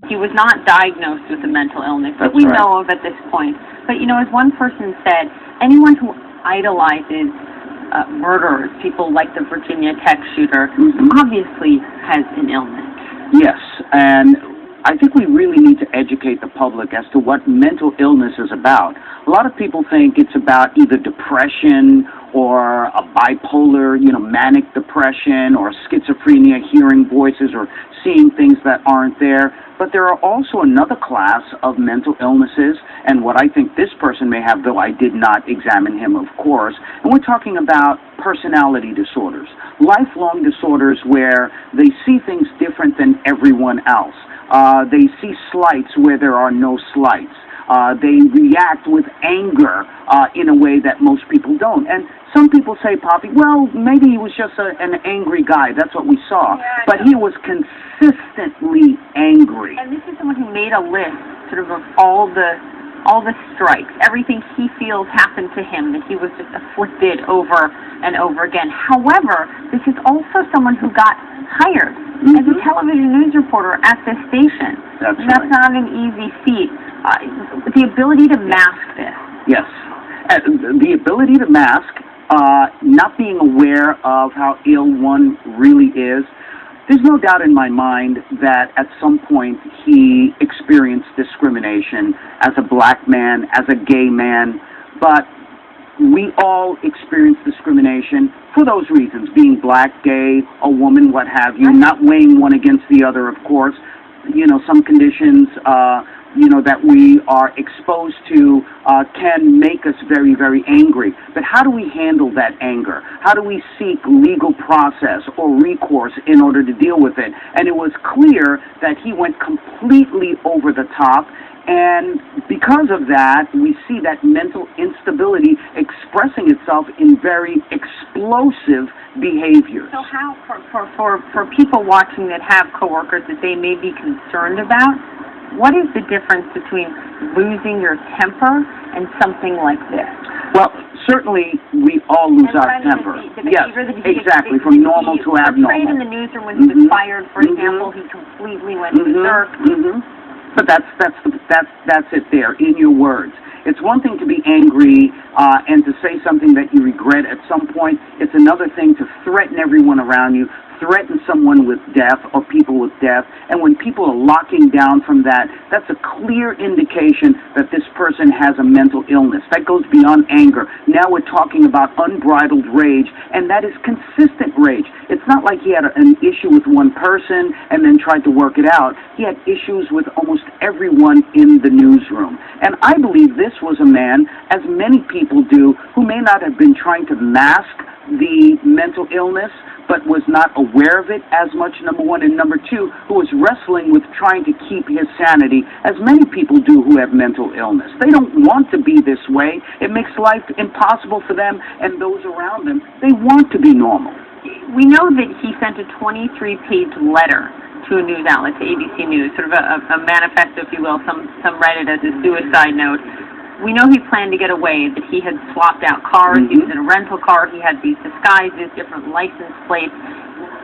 He was not diagnosed with a mental illness that That's we right. know of at this point. But, you know, as one person said, anyone who idolizes murderers, people like the Virginia Tech shooter, obviously has an illness. Yes, and I think we really need to educate the public as to what mental illness is about. A lot of people think it's about either depression or a bipolar, manic depression, or schizophrenia, hearing voices or seeing things that aren't there. But there are also another class of mental illnesses, and what I think this person may have, though I did not examine him, of course, and we're talking about personality disorders, lifelong disorders where they see things different than everyone else. They see slights where there are no slights. They react with anger in a way that most people don't. And some people say, Poppy, well, maybe he was just an angry guy. That's what we saw. Yeah, but he was consistently angry. And this is someone who made a list sort of all the strikes, everything he feels happened to him, that he was just afflicted over and over again. However, this is also someone who got hired as a television news reporter at this station. That's right. Not an easy feat. The ability to mask this. Yes. The ability to mask, not being aware of how ill one really is. There's no doubt in my mind that at some point he experienced discrimination as a black man, as a gay man, but we all experience discrimination for those reasons, being black, gay, a woman, what have you, not weighing one against the other, of course. Some conditions, that we are exposed to can make us very, very angry. But how do we handle that anger? How do we seek legal process or recourse in order to deal with it? And it was clear that he went completely over the top. And because of that, we see that mental instability expressing itself in very explosive behaviors. So how, for people watching that have coworkers that they may be concerned about, what is the difference between losing your temper and something like this? Well, certainly we all lose our temper. Yes, exactly, from normal to abnormal. Portrayed in the newsroom when he was fired, for example, he completely went berserk. But that's it there, in your words. It's one thing to be angry and to say something that you regret at some point. It's another thing to threaten everyone around you, threaten someone with death or people with death. And when people are locking down from that, that's a clear indication that this person has a mental illness. That goes beyond anger. Now we're talking about unbridled rage, and that is consistent rage. It's not like he had an issue with one person and then tried to work it out. He had issues with almost everyone in the newsroom. And I believe this was a man, as many people do, who may not have been trying to mask the mental illness, but was not aware of it as much, number one, and number two, who was wrestling with trying to keep his sanity, as many people do who have mental illness. They don't want to be this way. It makes life impossible for them and those around them. They want to be normal. We know that he sent a 23-page letter to a news outlet, to ABC News, sort of a manifesto, if you will. Some read it as a suicide note. We know he planned to get away, that he had swapped out cars, he was in a rental car, he had these disguises, different license plates,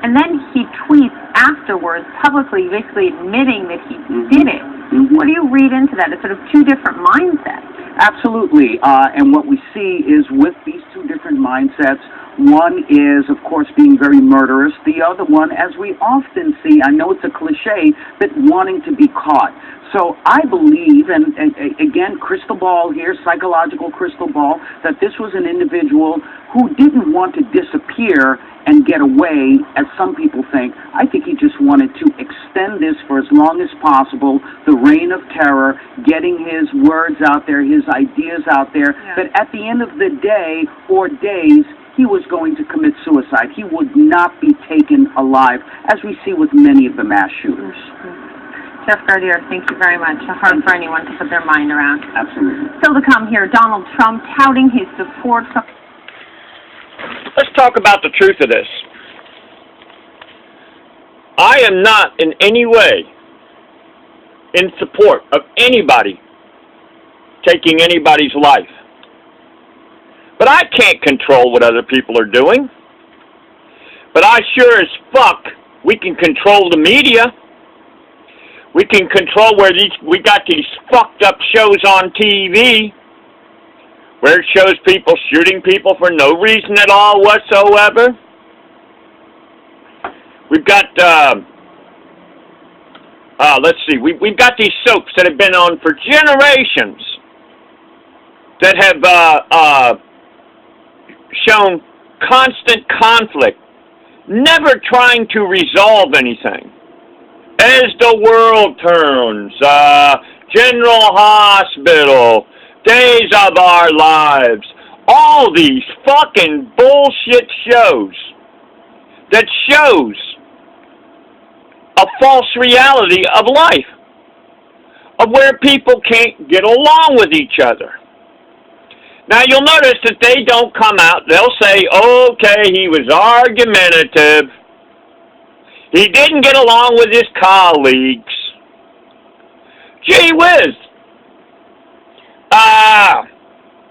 and then he tweets afterwards, publicly, basically admitting that he did it. What do you read into that? It's sort of two different mindsets. Absolutely, and what we see is with these two different mindsets, one is, of course, being very murderous. The other one, as we often see, I know it's a cliche, but wanting to be caught. So I believe, and again, crystal ball here, psychological crystal ball, that this was an individual who didn't want to disappear and get away, as some people think. I think he just wanted to extend this for as long as possible, the reign of terror, getting his words out there, his ideas out there, that at the end of the day or days, he was going to commit suicide. He would not be taken alive, as we see with many of the mass shooters. Jeff Gardere, thank you very much. Hard for anyone to put their mind around. Absolutely. Still to come here, Donald Trump touting his support for... Let's talk about the truth of this. I am not in any way in support of anybody taking anybody's life. But I can't control what other people are doing. But I sure as fuck, we can control the media. We can control where we got these fucked up shows on TV where it shows people shooting people for no reason at all whatsoever. We've got, let's see, we've got these soaps that have been on for generations that have shown constant conflict, never trying to resolve anything. As the World Turns, General Hospital, Days of Our Lives, all these fucking bullshit shows that shows a false reality of life, of where people can't get along with each other. Now, you'll notice that they don't come out. They'll say, okay, he was argumentative. He didn't get along with his colleagues. Gee whiz.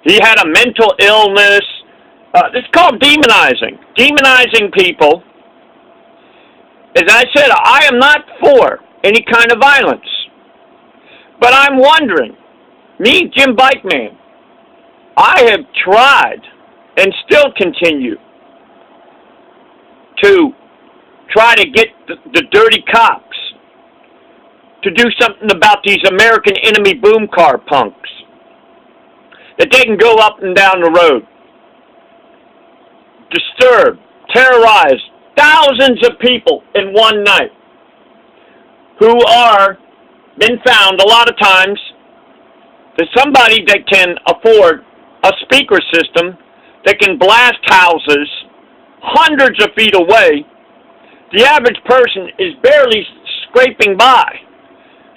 He had a mental illness. It's called demonizing. Demonizing people. As I said, I am not for any kind of violence. But I'm wondering, me, Jimbikeman, I have tried and still continue to try to get the dirty cops to do something about these American enemy boom car punks. That they can go up and down the road, disturb, terrorize thousands of people in one night who are been found a lot of times that somebody that can afford a speaker system that can blast houses hundreds of feet away, the average person is barely scraping by.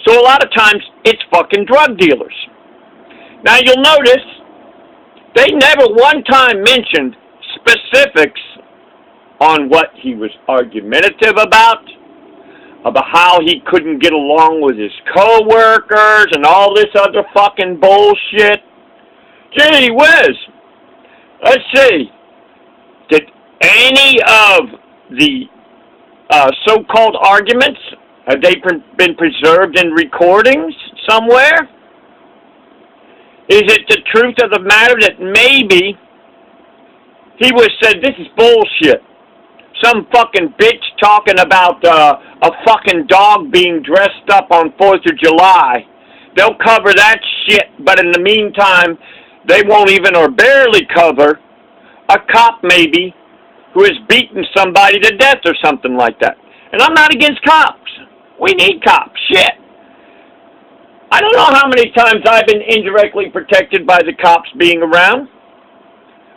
So a lot of times, it's fucking drug dealers. Now you'll notice, they never one time mentioned specifics on what he was argumentative about how he couldn't get along with his co-workers and all this other fucking bullshit. Gee whiz. Let's see. Did any of the so-called arguments, have they been preserved in recordings somewhere? Is it the truth of the matter that maybe he was said, this is bullshit? Some fucking bitch talking about a fucking dog being dressed up on 4th of July. They'll cover that shit, but in the meantime, they won't even or barely cover a cop maybe who has beaten somebody to death or something like that. And I'm not against cops. We need cops. Shit. I don't know how many times I've been indirectly protected by the cops being around.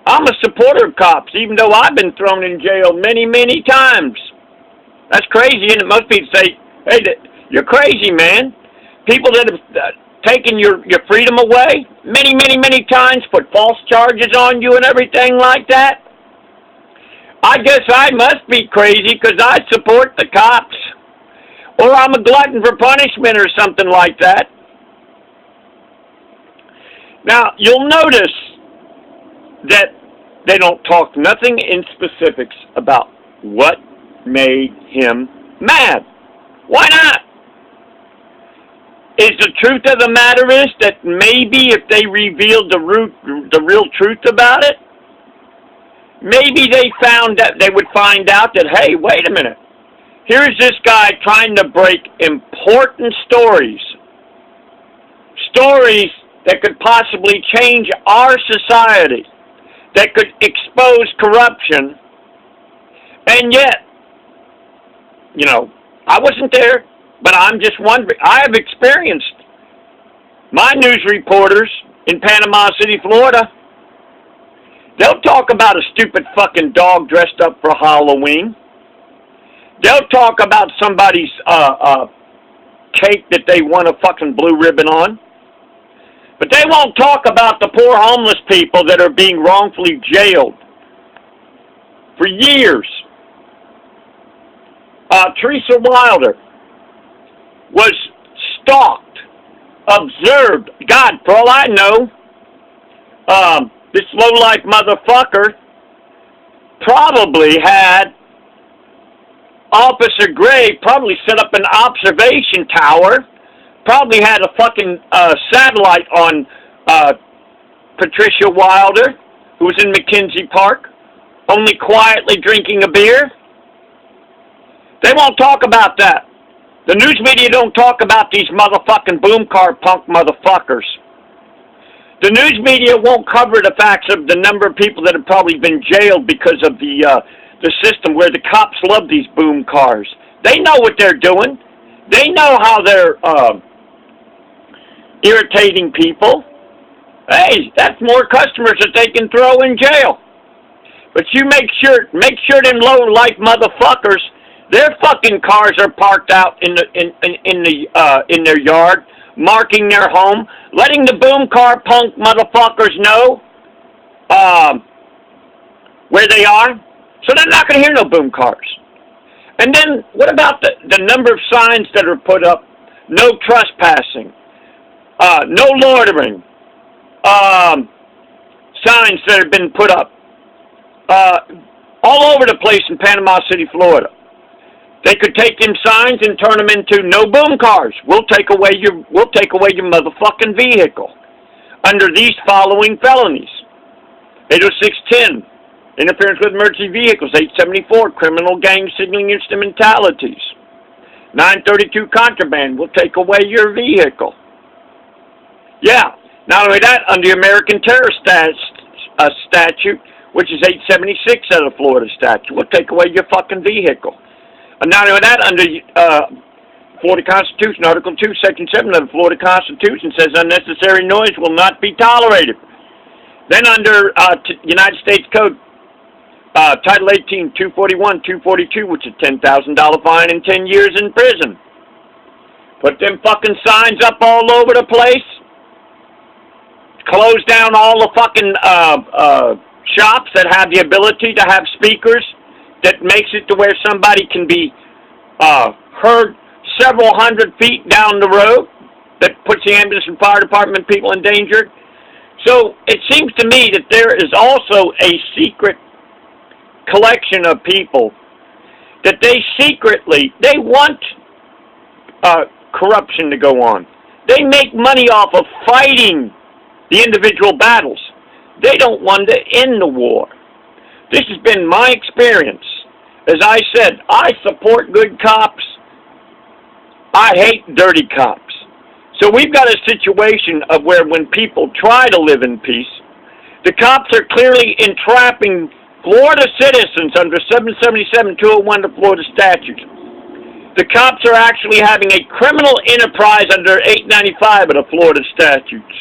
I'm a supporter of cops, even though I've been thrown in jail many, many times. That's crazy, and most people say, hey, you're crazy, man. People that have taken your freedom away many, many, many times, put false charges on you and everything like that. I guess I must be crazy because I support the cops. Or I'm a glutton for punishment or something like that. Now, you'll notice that they don't talk nothing in specifics about what made him mad. Why not? Is the truth of the matter is that maybe if they revealed the real truth about it, maybe they would find out that, hey, wait a minute. Here's this guy trying to break important stories. Stories that could possibly change our society, that could expose corruption. And yet, I wasn't there, but I'm just wondering. I have experienced my news reporters in Panama City, Florida. They'll talk about a stupid fucking dog dressed up for Halloween. They'll talk about somebody's cake that they won a fucking blue ribbon on. But they won't talk about the poor homeless people that are being wrongfully jailed for years. Teresa Wilder was stalked, observed. God, for all I know, this low-life motherfucker probably had Officer Gray probably set up an observation tower probably had a fucking satellite on Patricia Wilder, who was in McKinsey Park, only quietly drinking a beer. They won't talk about that. The news media don't talk about these motherfucking boom car punk motherfuckers. The news media won't cover the facts of the number of people that have probably been jailed because of the system where the cops love these boom cars. They know what they're doing. They know how they're irritating people. Hey, that's more customers that they can throw in jail. But you make sure them low-life motherfuckers, their fucking cars are parked out in their yard, marking their home, letting the boom car punk motherfuckers know where they are, so they're not going to hear no boom cars. And then what about the number of signs that are put up? No trespassing, no loitering, signs that have been put up all over the place in Panama City, Florida. They could take them signs and turn them into no boom cars. We'll take away your motherfucking vehicle under these following felonies: 80610, interference with emergency vehicles; 874, criminal gang signaling instrumentalities; 932, contraband. We'll take away your vehicle. Yeah. Not only that, under the American Terror statute, which is 876 of the Florida statute, we'll take away your fucking vehicle. And not only that, under Florida Constitution, Article 2, Section 7 of the Florida Constitution says unnecessary noise will not be tolerated. Then under United States Code, Title 18, 241, 242, which is $10,000 fine and 10 years in prison. Put them fucking signs up all over the place. Close down all the fucking shops that have the ability to have speakers that makes it to where somebody can be heard several hundred feet down the road, that puts the ambulance and fire department people in danger. So it seems to me that there is also a secret collection of people that they want corruption to go on. They make money off of fighting the individual battles. They don't want to end the war. This has been my experience. As I said, I support good cops. I hate dirty cops. So we've got a situation of where when people try to live in peace, the cops are clearly entrapping Florida citizens under 777-201 of the Florida statutes. The cops are actually having a criminal enterprise under 895 of the Florida statutes.